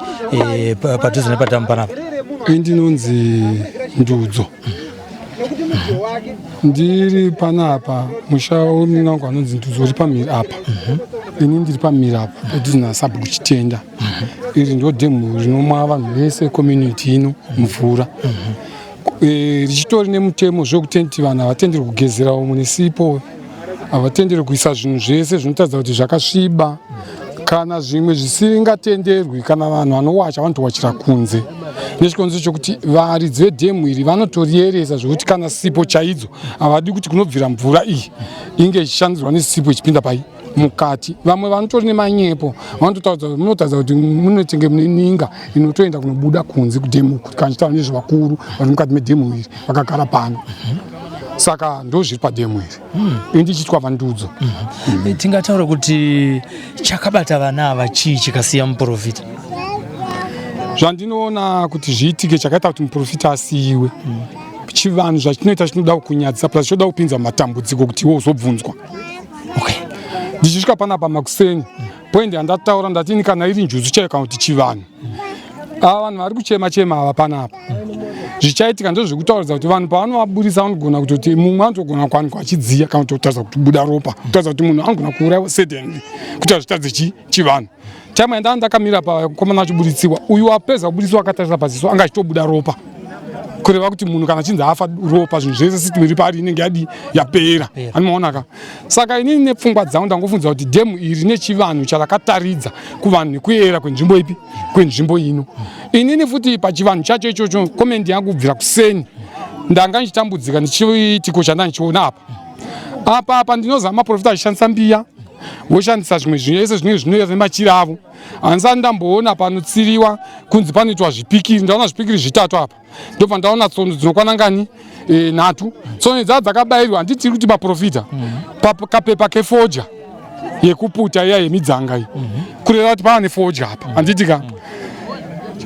padhuze nepadhamu panapa? Ndinonzi Ndudzo. Ndiri panapa musha womuna wangu anonzi Ndudzo uri pamhiri apa. Ini ndiri pamhiri apa padhuze naSabhuku Chitenda. Iri ndo dhemu rinomwa vanhu vese community ino mvura. Richitori nemutemo zvekutenti vanhu havatenderi kugezera umu nesipo, havatenderi kuisa zvinhu zvese zvinotadza kuti zvakasviba, kana zvimwe zvisingatenderwi kana vanhu vanowacha vanotowachira kunze. Nechikonzo chokuti varidzi vedhemu iri vanotorieresa zvokuti kana sipo chaidzo havadi kuti kunobvira mvura iyi inge ichishandirwa nesipo ichipinda mukati. Vamwe vanotori nemanyepo vanotadza kuti munotenge ninga inotoenda kunobuda kunze kudhemu kana chitaura nezvevakuru vari mukati medhemu iri vakagara pano. Saka ndo zviri padhemu iri. Ndichitwa Vandudzo. Tingataura kuti chakabata vana ava chii chikasiya muprofita? Zvandinoona kuti zviitike chakaita kuti muprofita asiyiwe. Chivanhu zvachinoita chinoda kunyadzisa plus choda kupinza matambudziko kuti iwo uzobvunzwa. Okay. Ndichisvika panapa makuseni poindi andataura ndatini kana iri njuzu chaiyo kana kuti chivanhu. Ava vanhu vari kuchema ava panapa. Zvichaitika ndo zvekutauridza kuti vanhu pavanovaburisa vanogona kutoti mumwe anotogona kuwanikwa achidziya kana kutotadza kuti buda ropa. Kutadza kuti munhu anogona kuurayiwa suddenly kuti azvitadze chivanhu. Time ndakamira pakomana achibuditsiwa uyu wapedza kubuditsiwa akatarisa paziso anga achitobuda ropa. Kureva kuti munhu kana chinzi afa ropa zvinhu zvese system iri pari inenge yadi yapera. Anomaonaka. Saka inini nepfungwa dzangu ndangofunza kuti dhemu iri nechivanhu charakataridza kuvanhu nekuyera kwenzvimbo ipi kwenzvimbo ino. Inini futi pachivanhu chacho ichocho comment yangu kubvira kuseni ndanga ndichitambudzika nechiitiko chandandichiona apa ndinozama maprofita achishandisa mbiya voshandisa zvimwe zvese zvinenge zvinoita nemachira avo. Handisati ndamboona panotsiriwa kunzi panoitwa zvipikiri. Ndaona zvipikiri zvitatu apa. Ndobva ndaona tsono dzinokwana ngani 3. Tsono dzava dzakabayirwa handiti kuti maprofita kapepa kefoja yekuputa iya yemidzanga iyi. Kureva kuti pava nefoja apa. Handitika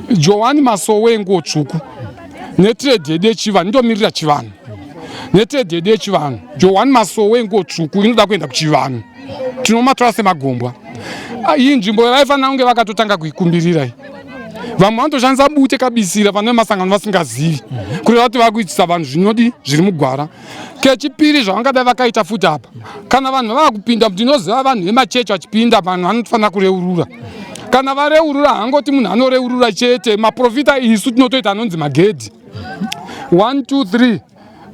Johani Masowe ngotsvuku netredhede yechivanhu indomirira chivanhu. Netredhede yechivanhu Johani Masowe ngotsvuku inoda kuenda kuchivanhu. Tinomatora semagombwa. Iyi nzvimbo vaifanira kunge vakatotanga kuikumbirira iyi. Vamwe vanotoshandisa bute kabisira pane masangano vasingazivi. Kureva kuti vakuitisa vanhu zvinodi zviri mugwara. Kechipiri zvavangada vakaita futi apa. Kana vanhu vava kupinda ndinoziva vanhu vemachechi vachipinda vanhu vanofanira kureurura. Kana vareurura hangoti munhu anoreurura chete. Maprofita isu tinotoita anonzi magedhi. 1 2 3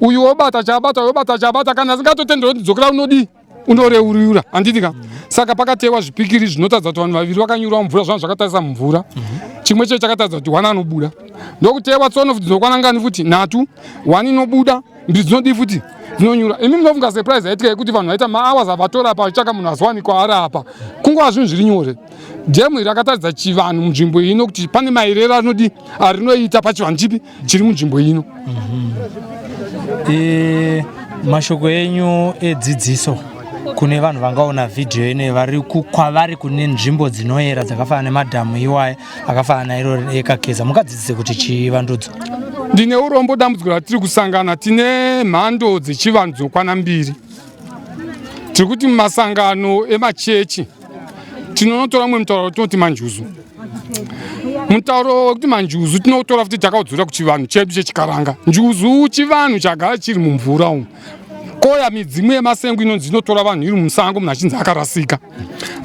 uyu obata chabata kana asingatotendera kuti dzokera unodi unoreurura. Handitika. Saka pakatewa zvipikiri zvinotadza kuti vanhu vaviri vakanyura mvura zvanhu zvakatarisa mvura. Chimwe checho chakatadza kuti 1 anobuda. Ndokutewa tsono futi dzokwana ngani futi 3 1 inobuda mbiri dzinodi futi dzinonyura. Imi munofunga surprise yaitika yekuti vanhu vaita ma-hours avatora apa vachitsvaka munhu azowanikwa ari apa. Kungova zvinhu zviri nyore. Dhemu iri rakataridza chivanhu munzvimbo ino kuti pane maerero anodi arinoita pachivanhu chipi chiri munzvimbo ino. Mashoko enyu edzidziso kune vanhu vangaona vhidhiyo ine kwavari kune nzvimbo dzinoyera dzakafanana nemadhamu iwaye akafanana nairo ekakeza mukadzidzise kuti chivandudzo? Ndine urombo dambudziko ratiri kusangana tine mhando dzechivanhu dzinokwana 2. Tiri kuti mumasangano emachechi tinonotora mumwe mutauro tinoti manjuzu. Mutauro wekuti manjuzu tinotora futi takaudzura kuchivanhu chedu chechikaranga. Njuzu chivanhu chagara chiri mumvura umu. koya midzimu yemasengo inonzi inotora vanhu iri musango munhu achinzi akarasika.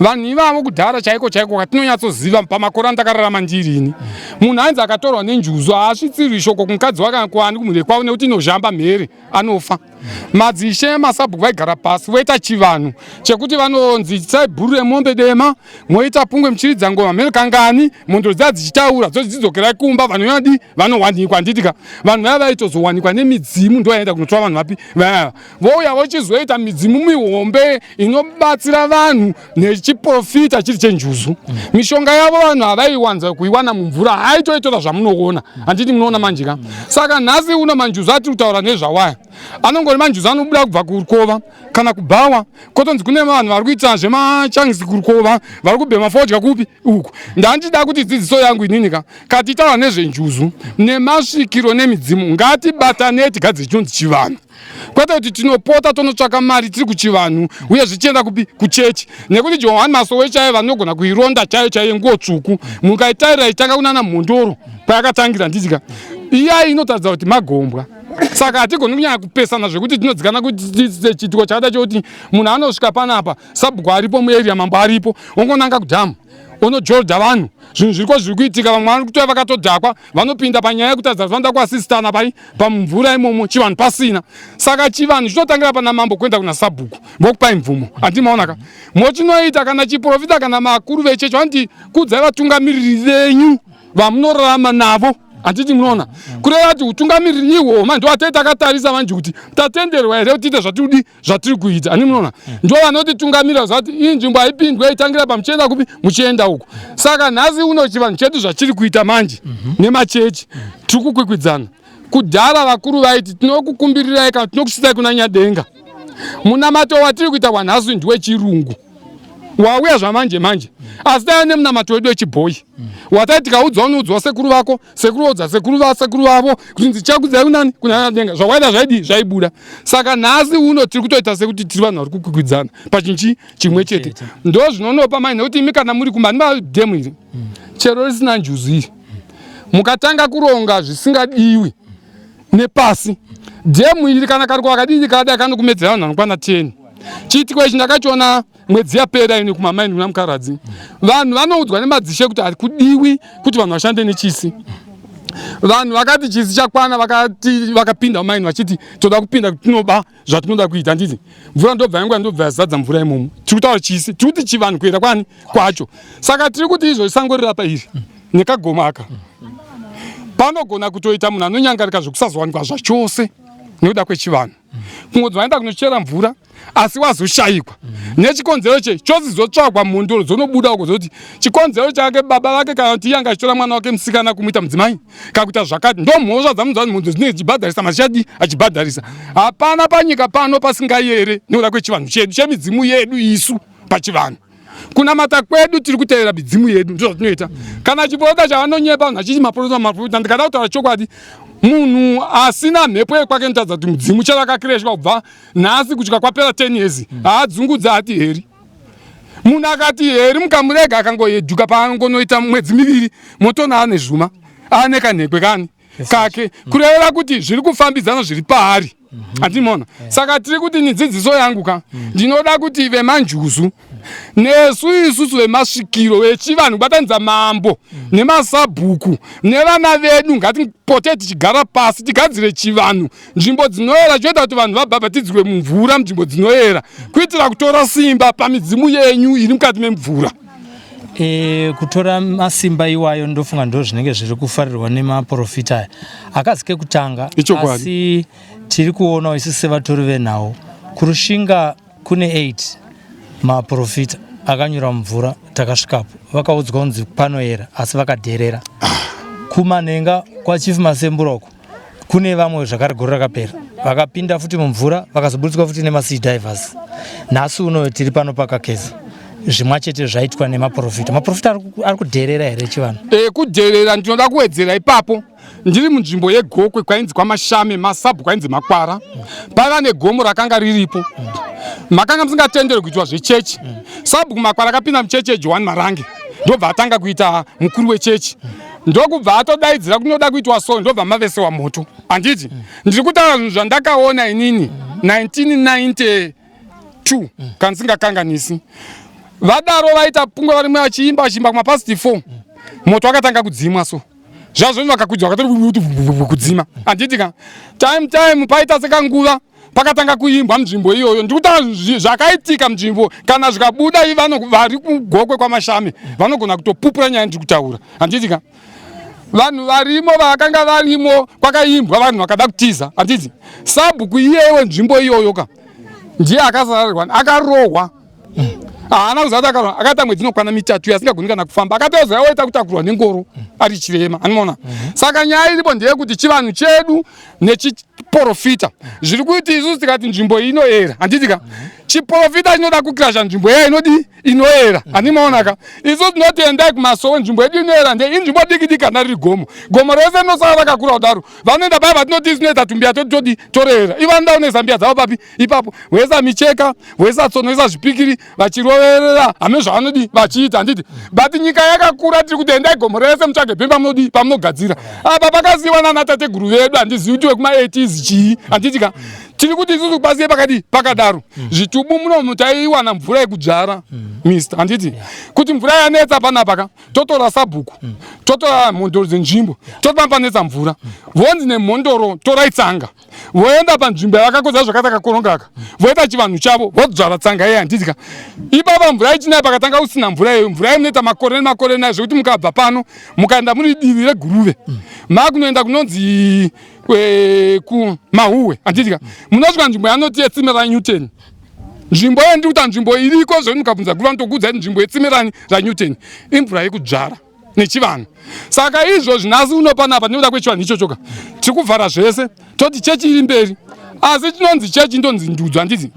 Vanhu ivavo kudhara chaiko katinonyatsoziva pamakore andakararama ndirini. Munhu ainzi akatorwa nenjuzu haasvitsirwi shoko kumukadzi wake kana kuani kumhuri kwavo nekuti inozhamba mhere anofa. Madzishe emasabhuku vaigara pasi voita chivanhu chekuti vanonzi itisai bhuru remombe dema, moita pungwe muchiridza ngoma mhere kangani, mondoro dziya dzichitaura dzodzidzokerai kumba, vanhu vadi vanowanikwa. Handitika vanhu vaya vaitozowanikwa nemidzimu ndo yaenda kunotora vanhu vapi vouya vochizoita midzimu mihombe inobatsira vanhu nechiprofita chiri chenjuzu. Mishonga yavo vanhu havaiwanza kuiwana mumvura, haitoitora zvamunoona. Handiti munoona manjika. Saka nhasi uno manjuzu atiri kutaura nezvawaya anongori manjuzu anobuda kubva kurukova kana kubhawa, kotonzi kune vanhu vari kuita zvemachangisi kurukova, vari kubhema fodya kupi uku. Ndanchida kuti dzidziso yangu ininika katitaura nezvenjuzu nemasvikiro nemidzimu ngatibatane tigadzire chinonzi chivanhu. Kwete kuti tinopota tonotsvaka mari tiri kuchivanhu uye zvichienda kupi kuchechi, nekuti Johani Masowe chaiye vanogona kuironda chaiyo nguo tsvuku mukaitaira itanga kunana mhondoro payakatangira. Nditika iya inotaridza kuti magombwa. Saka hatigoni kunyanya kupesana zvekuti tinodzikana kuti chitiko chakada chokuti munhu anosvika panapa sabhuku aripo muarea mambo aripo ongonanga kudhamu onojorodha vanhu. Zvinhu zviriko zviri kuitika, vamwe vari kutora vakatodhakwa vanopinda panyaya yekutaridza kuti vanoda kuasistana pamvura imomo chivanhu pasina. Saka chivanhu chinotangira pana mambo kuenda kuna sabhuku vokupai mvumo. Handimaonaka mochinoita kana chiprofita kana makuru vechechi vanoti kudzai vatungamiriri venyu vamunorarama navo. Handiti munoona kureva kuti utungamiriri ihwoma ndo atei takatarisa vanji kuti tatenderwa here kuti tiite zvatiri kuita. Hani munoona ndo vanotitungamira zati iyi nzvimbo haipindwe itangira pamuchienda kupi muchienda uku. Saka nhasi uno chivanhu chedu zvachiri kuita manje nemachechi tiri kukwikwidzana. Kudhara vakuru vaiti tinokukumbirirai kana tinokusisai kuna Nyadenga. Munamato watiri kuita wanhasi ndiwe chirungu wauya zvamanje manje, asi taiva nemunamato wedu wechibhoyi wataiti tikaudzwa unoudzwa sekuru vako, sekuru vaudza sekuru vavo kuti ndichakudzai kunani kuna Nyadenga. Zvakaita zvaidi zvaibuda. Saka nhasi uno tiri kutoita sekuti tiri vanhu vari kukwikwidzana pachinchi chimwe chete. Ndo zvinonopa mai nekuti imi kana muri kumba nemadhemu iri chero risina njuzu iri mukatanga kuronga zvisingadiwi nepasi, dhemu iri kana karuko akadii kada kanokumedzera vanhu vanokwana 10. Chiitiko ichi ndakachiona mwedzi yapera ini kumamaini kuna Mukaradzi. Vanhu vanoudzwa nemadzishe kuti harikudiwi kuti vanhu vashande nechisi. Vanhu vakati chisi chakwana vakapinda mumaini vachiti toda kupinda kuti tinoba zvatinoda kuita. Handiti mvura ndobva yangu ndobva yazadza mvura imomo. Tiri kutaura chisi, tiri kuti chivanhu kuenda kwani kwacho. Saka tiri kuti izvo zvisangorira iri nekagomaka panogona kutoita munhu anonyangarika zvokusazowanikwa zvachose nekuda kwechivanhu. Kungodzwa aenda kunochera mvura asi wazoshayikwa nechikonzero chozizotsvagwa mhondoro dzonobuda uko zoti chikonzero chake baba vake kana kuti yanga achitora mwana wake musikana kumuita mudzimai kakuita zvakati ndo mhosva dzamunzwa kuti mhondoro dzinenge dzichibhadharisa machadi achibhadharisa. Hapana panyika pano pasingayere nekuda kwechivanhu chedu chemidzimu yedu isu pachivanhu. Kunamata kwedu tiri kuteerera midzimu yedu ndizvo zvatinoita. Kana chiprofita chavanonyepa vanhu achiti maprofita ndikada kutaura chokwadi munhu asina mhepo yekwake notadza kuti mudzimu chavakakireshwa kubva nhasi kusvika kwapera 10 years haadzungudza ati heri. Munhu akati heri mukamurega akangoyeduka paangonoita mwedzi miviri motona ane zvuma ane kanhekwe kani kake kurevera kuti zviri kufambidzana zviri paari. Handimona. Saka tiri kuti nidzidziso yangu ndinoda kuti vemanjuzu nesu isusu vemasvikiro vechivanhu kubatanidza mambo nemasabhuku nevana vedu ngatipote tichigara pasi tigadzire chivanhu. Nzvimbo dzinoyera choita kuti vanhu vabhabhatidzwe mumvura munzvimbo dzinoyera kuitira kutora simba pamidzimu yenyu iri mukati memvura. Kutora masimba iwayo ndofunga ndo zvinenge zviri kufarirwa nemaprofita aya akazike kutanga. Asi tiri kuona isi sevatori venhau kurushinga kune 8 maprofita akanyura mvura takasvikapo vakaudzwa kunzi panoyera asi vakadherera. Kumanhenga kwa Chief Masemburoko kune vamwe zvakare gore rakapera vakapinda futi mumvura vakazoburitswa futi nemasea divers. Nhasi uno tiri pano pakakeza zvimwe chete zvaitwa nemaprofita. Maprofita ari kudherera here chivanhu? Kudherera ndinoda kuwedzera ipapo. Ndiri munzvimbo yegokwe kwainzi kwamashame masabhu kwainzi makwara pava negomo rakanga riripo makanga musingatenderwi kuitwa zvechechi. Sabhu makwara akapinda muchechi yeJohani Marange ndobva atanga kuita mukuru wechechi ndokubva atodaidzira kunoda kuitwa so ndobva mavesewa moto. Handiti ndiri kutaura zvinhu zvandakaona inini 1992 kana singakanganisi. Vadaro vaita pungwa vari mwe vachiimba kuma past 4 moto wakatanga kudzimwa so zvazvo vakakudzwa vakatori kudzima anditika time paita sekanguva pakatanga kuimbwa munzvimbo iyoyo ndikuti zvakaitika munzvimbo kana zvikabuda vari kugokwe kwamashame vanogona kutopupura nyaya ndiri kutaura anditika vanhu varimo vakanga varimo kwakaimbwa vanhu vakada kutiza anditi sabhuku iyewe nzvimbo iyoyo ka ndiye akasarirwa akarohwa haana kuzata akarohwa akaita mwedzi inokwana 3 asingagoni kana kufamba akatoziva oita kutakurwa nengoro ari chirema anoona saka nyaya iripo ndeyekuti chivanhu chedu nechiporofita zviri kuti isusu tikati nzvimbo inoera handitika chiporofita chinoda kukirasha nzvimbo iya inodi inoera handimaonaka isusu tinotendai kumasowe nzvimbo yedu inoera nde inzvimbo diki kana riri gomo rese rinosara rakakura kudaro vanoenda paya vatinoti isinoita tumbia toti torera ivanoda une zambia dzavo papi ipapo voisa micheka voisa tsono voisa zvipikiri vachiroverera hamene zvavanodi vachiita handiti but nyika yakakura tiri kuti endai gomo rese mutsvage bhemba munodi pamunogadzira apa pakasiyiwa nana tateguru vedu handizivi kuti wekuma80s chii handitika tiri kuti isusu pasiye pakadaro zvitubu muno taiwana mvura yekudzvara mr handiti kuti mvura yanetsa panapaka totora sabhuku totora mhondoro dzenzvimbo topanetsa mvura vonzi nemhondoro torai tsanga voenda panzvimbo yavakakodza zvakatakakorongaka voita chivanhu chavo vodzvara tsanga iye handitika ipapa mvura ichinaya pakatanga usina mvura iyoyo mvura inoita makore nemakore nayo zvekuti mukabva pano mukaenda muri divi reguruve makunoenda kunonzi kumahuwe handitika munosvika nzvimbo yanoti yetsimira Newton nzvimbo iyo ndikuti nzvimbo iriko zvekuti mukabvunza guva notokudza kuti nzvimbo yetsimira raNewton imvura yekudzvara nechivanhu saka izvozvi nhasi uno panapa nekuda kwechivanhu ichochoka tiri kuvhara zvese toti chechi iri mberi asi chinonzi chechi ndonzi ndudzo handiti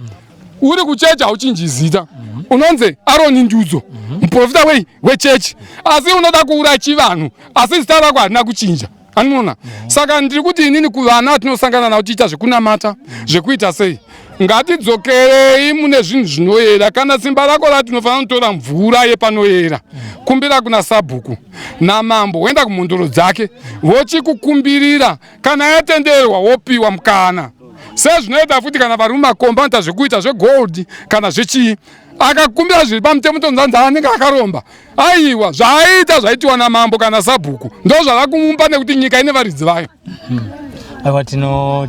uri kuchechi hauchinji zita unonzi Aroni Ndudzo muprofita wechechi asi unoda kuuraya chivanhu asi zita rako harina kuchinja anoona saka ndiri kuti inini kuvana tinosangana navo tiita zvekunamata zvekuita sei ngatidzokerei mune zvinhu zvinoyera kana simba rako rati unofanira kutora mvura yepanoyera kumbira kuna sabhuku namambo woenda kumhondoro dzake vochikukumbirira kana yatenderwa wopiwa mukana sezvinoita futi kana vari mumakombanta zvekuita zvegold kana zvechii akakumbira zviri pamutemo tonzanza anenge akaromba aiwa zvaaita zvaitiwa namambo kana sabhuku ndo zvava kumumba nekuti nyika ine varidzi vayo aiwa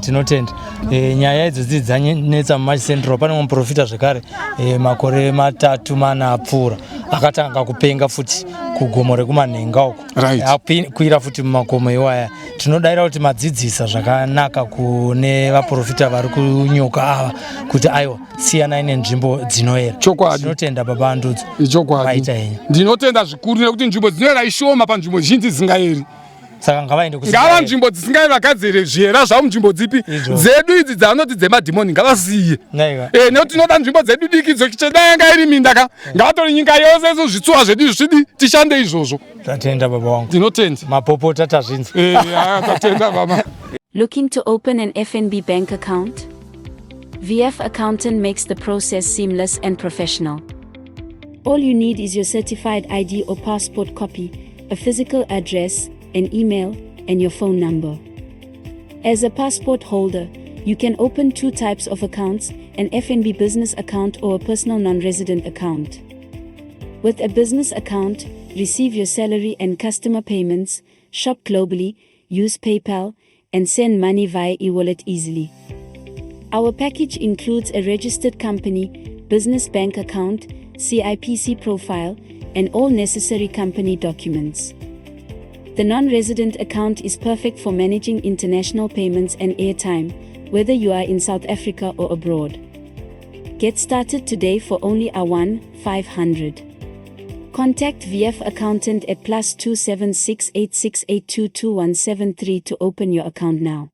tinotenda nyaya idzodzi dzanetsa mumacentral pane muprofita zvekare makore 3-4 apfuura akatanga kupenga futi kugomo rekumanhenga uko kuira futi mumakomo iwaya tinodayira kuti madzidzisa zvakanaka kune vaprofita vari kunyuka ava kuti aiwa siyanai nenzvimbo dzinoera tinotenda baba Ndudzo vaita henyu ndinotenda zvikuru nekuti nzvimbo dzinoera ishoma panzvimbo zhinji dzisingaeri saka ngavaende ngava nzvimbo dzisingaeri vagadzire zviera zvavo munzvimbo dzipi dzedu idzi dzavanoti dzemadhimoni ngavasiye nekuti tinoda nzvimbo dzedu diki dzochida yanga iri mindaka ngavatori nyika yose isu zvitsuwa zvedu zvisvidi tishande izvozvo tatenda baba wangu ndinotenda mapopota tazvinzi tatenda baba. Looking to open an FNB bank account? VF Accountant makes the process seamless and professional. All you need is your certified ID or passport copy, a physical address, an email, and your phone number. As a passport holder, you can open 2 types of accounts, an FNB business account or a personal non-resident account. With a business account, receive your salary and customer payments, shop globally, use PayPal, and send money via e-wallet easily. Our package includes a registered company, business bank account, CIPC profile, and all necessary company documents. The non-resident account is perfect for managing international payments and airtime, whether you are in South Africa or abroad. Get started today for only R1,500. Contact VF Accountant at +27686822173 to open your account now.